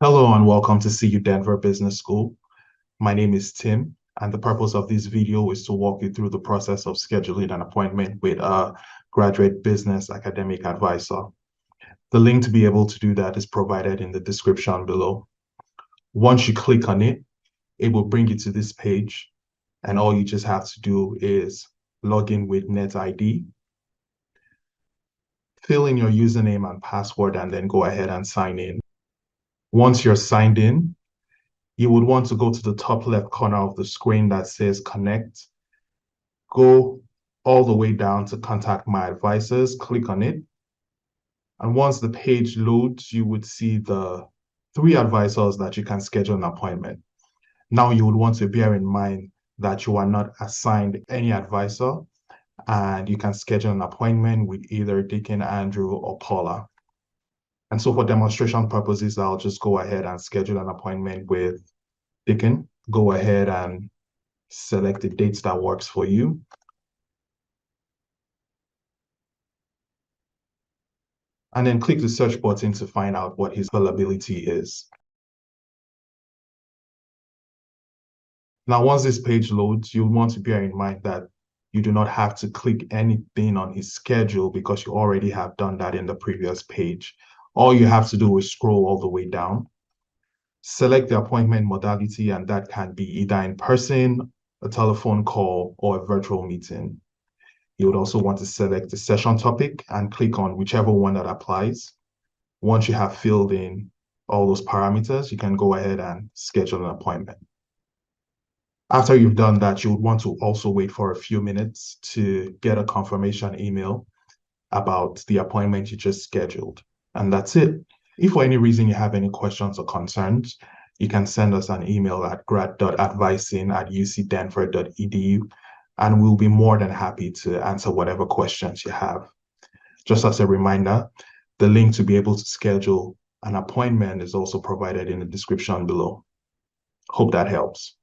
Hello and welcome to CU Denver Business School. My name is Tim, and the purpose of this video is to walk you through the process of scheduling an appointment with a graduate business academic advisor. The link to be able to do that is provided in the description below. Once you click on it, it will bring you to this page, and all you just have to do is log in with NetID, fill in your username and password, and then go ahead and sign in. Once you're signed in, you would want to go to the top left corner of the screen that says connect. Go all the way down to contact my advisors, click on it. And once the page loads, you would see the 3 advisors that you can schedule an appointment. Now you would want to bear in mind that you are not assigned any advisor and you can schedule an appointment with either Deacon, Andrew, or Paula. And so for demonstration purposes, I'll just go ahead and schedule an appointment with Deacon. Go ahead and select the dates that works for you. And then click the search button to find out what his availability is. Now, once this page loads, you'll want to bear in mind that you do not have to click anything on his schedule because you already have done that in the previous page. All you have to do is scroll all the way down, select the appointment modality, and that can be either in person, a telephone call, or a virtual meeting. You would also want to select the session topic and click on whichever one that applies. Once you have filled in all those parameters, you can go ahead and schedule an appointment. After you've done that, you would want to also wait for a few minutes to get a confirmation email about the appointment you just scheduled. And that's it. If for any reason you have any questions or concerns, you can send us an email at grad.advising@ucdenver.edu, and we'll be more than happy to answer whatever questions you have. Just as a reminder, the link to be able to schedule an appointment is also provided in the description below. Hope that helps.